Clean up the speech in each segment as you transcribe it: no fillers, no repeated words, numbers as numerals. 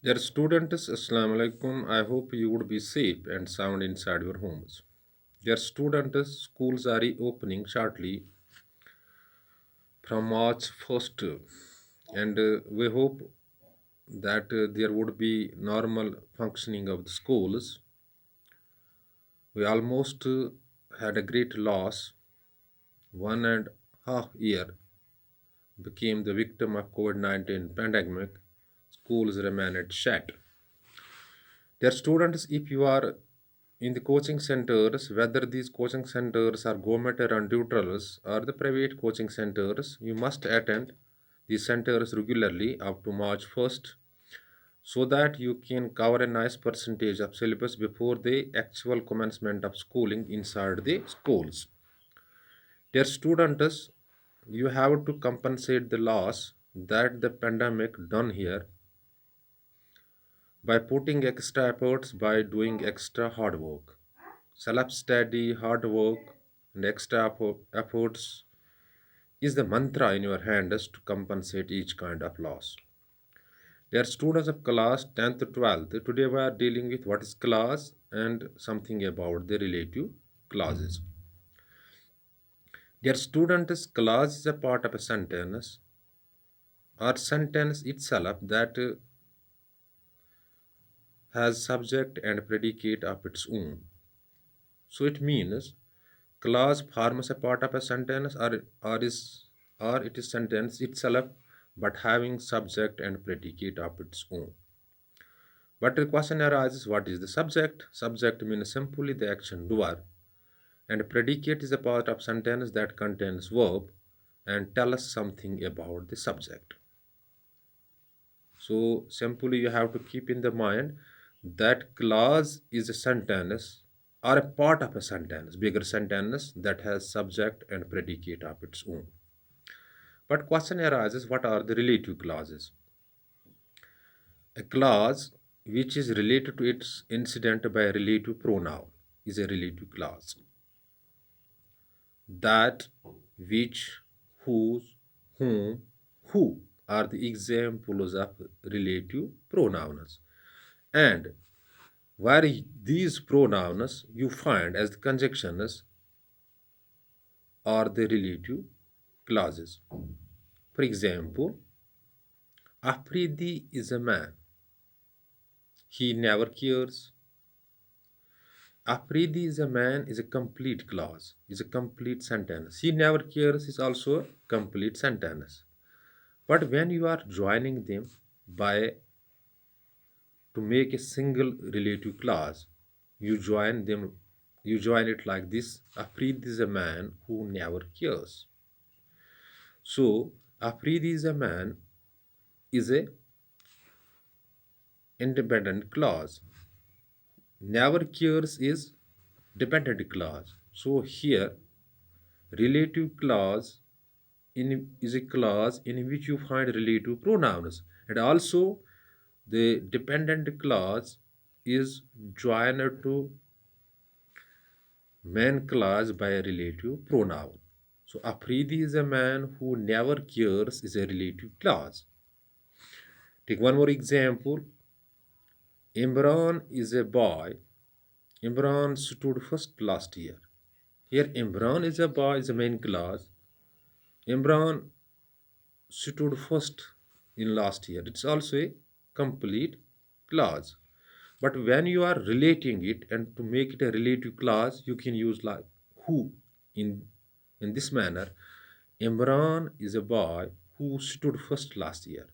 Dear students, Assalamu alaikum. I hope you would be safe and sound inside your homes. Dear students, schools are reopening shortly from March 1st, and we hope that there would be normal functioning of the schools. We almost had a great loss. 1.5 year became the victim of COVID-19 pandemic. Schools remained shut. Dear students, if you are in the coaching centers, whether these coaching centers are government or neutrals or the private coaching centers, you must attend these centers regularly up to March 1st so that you can cover a nice percentage of syllabus before the actual commencement of schooling inside the schools. Dear students, you have to compensate the loss that the pandemic done here by putting extra efforts, by doing extra hard work. Self study, hard work, and extra efforts is the mantra in your hands to compensate each kind of loss. They are students of class 10th to 12th. Today we are dealing with what is class and something about the relative clauses. Dear students, clause is a part of a sentence or sentence itself that has subject and predicate of its own. So it means clause forms a part of a sentence or it is sentence itself but having subject and predicate of its own. But the question arises, what is the subject? Subject means simply the action doer, and predicate is a part of sentence that contains verb and tell us something about the subject. So simply you have to keep in the mind that clause is a sentence or a part of a sentence, bigger sentence that has subject and predicate of its own. But question arises, what are the relative clauses? A clause which is related to its incident by a relative pronoun is a relative clause. That, which, whose, whom, who are the examples of relative pronouns. And where these pronouns you find as the conjunctions are the relative clauses. For example, Afridi is a man. He never cares. Afridi is a man is a complete clause, is a complete sentence. He never cares is also a complete sentence. But when you are joining them by to make a single relative clause, you join it like this. Afrid is a man who never cares. So Afrid is a man is a independent clause. Never cares is dependent clause. So here relative clause is a clause in which you find relative pronouns, and also the dependent clause is joined to main clause by a relative pronoun. So Afridi is a man who never cares is a relative clause. Take one more example. Imran is a boy. Imran stood first last year. Here Imran is a boy is a main clause. Imran stood first in last year. It's also a complete clause. But when you are relating it and to make it a relative clause, you can use like who in in this manner. Imran is a boy who stood first last year.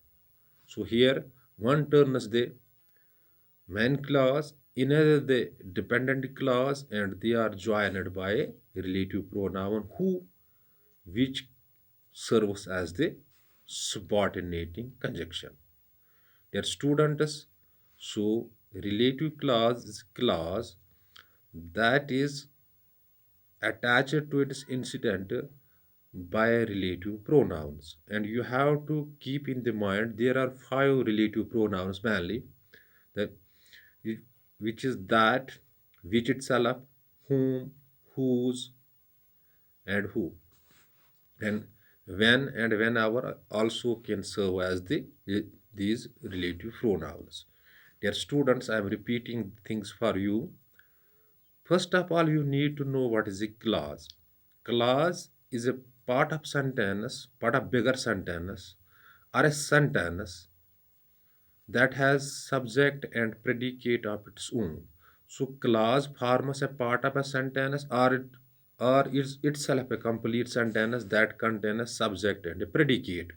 So here one turns the main clause, another the dependent clause, and they are joined by a relative pronoun who, which serves as the subordinating conjunction. Dear students, so relative clause is clause that is attached to its incident by relative pronouns, and you have to keep in the mind there are five relative pronouns mainly, that which is that, which itself, whom, whose, and who, and when and whenever also can serve as the these relative pronouns. Dear students, I am repeating things for you. First of all, you need to know what is a clause. Clause is a part of sentence, part of bigger sentence, or a sentence that has subject and predicate of its own. So clause forms a part of a sentence or is itself a complete sentence that contains a subject and a predicate.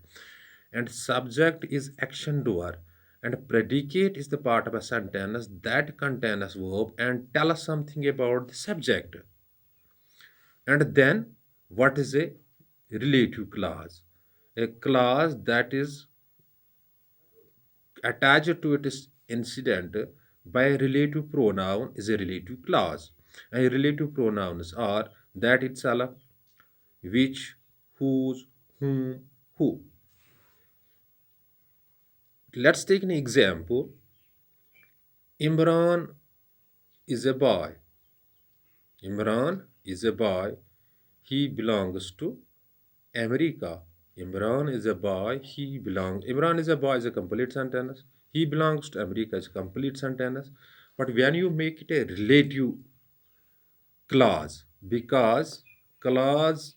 And subject is action doer and predicate is the part of a sentence that contains verb and tell us something about the subject. And then what is a relative clause? A clause that is attached to its incident by a relative pronoun is a relative clause. And relative pronouns are that itself, which, whose, whom, who. Let's take an example. Imran is a boy. Imran is a boy. He belongs to America. Imran is a boy. He belongs. Imran is a boy is a complete sentence. He belongs to America is a complete sentence. But when you make it a relative clause, because clause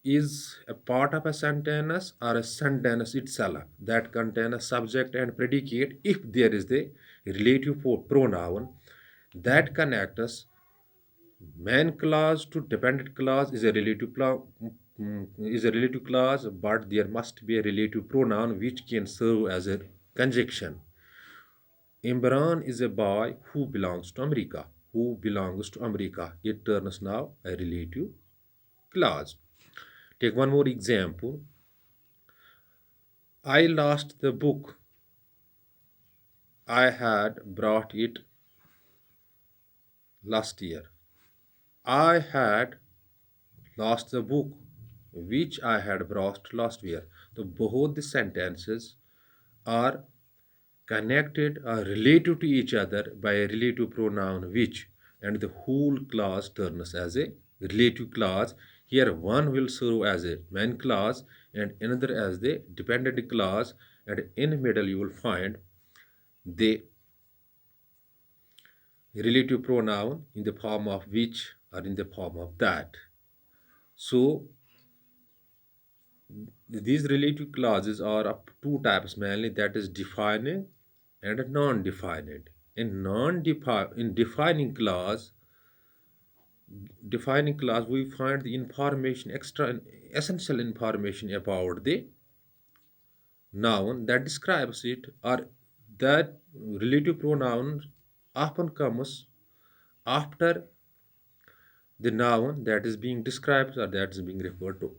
is a part of a sentence or a sentence itself that contains a subject and predicate if there is the relative pronoun that connects main clause to dependent clause is a relative clause, but there must be a relative pronoun which can serve as a conjunction. Imran is a boy who belongs to America. Who belongs to America? It turns now a relative clause. Take one more example. I lost the book. I had brought it last year. I had lost the book which I had brought last year. So both the sentences are connected or related to each other by a relative pronoun which, and the whole clause turns as a relative clause. Here one will serve as a main clause and another as the dependent clause, and in the middle you will find the relative pronoun in the form of which or in the form of that. So these relative clauses are of two types mainly, that is defining and non-defined. In defining clause we find the information extra essential information about the noun that describes it, or that relative pronoun often comes after the noun that is being described or that is being referred to.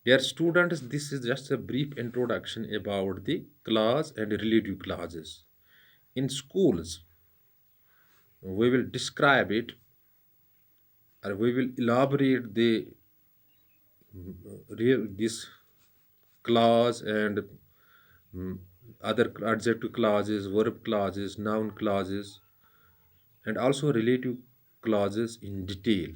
Dear students, this is just a brief introduction about the clause and relative clauses. In schools, we will describe it or we will elaborate the real this clause and mm, other adjective clauses, verb clauses, noun clauses, and also relative clauses in detail.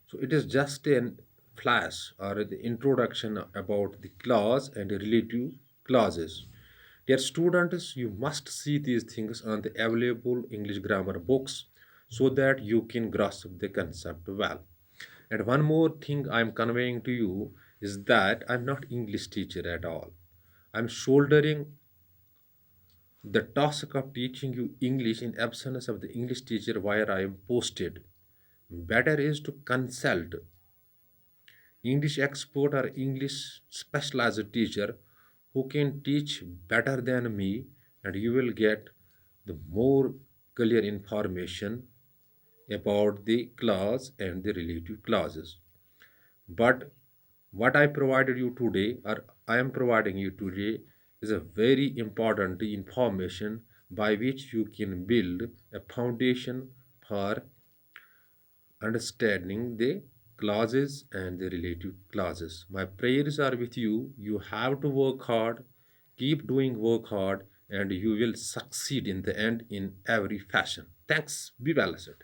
So it is just a flash or the introduction about the clause and the relative clauses. Dear students, you must see these things on the available English grammar books so that you can grasp the concept well. And one more thing I'm conveying to you is that I'm not English teacher at all. I'm shouldering the task of teaching you English in absence of the English teacher where I am posted. Better is to consult English expert or English specialized teacher who can teach better than me, and you will get the more clear information about the clause and the relative clauses. But what I provided you today, or I am providing you today, is a very important information by which you can build a foundation for understanding the clauses and the relative clauses. My prayers are with you. You have to work hard, keep doing work hard, and you will succeed in the end in every fashion. Thanks. Be blessed.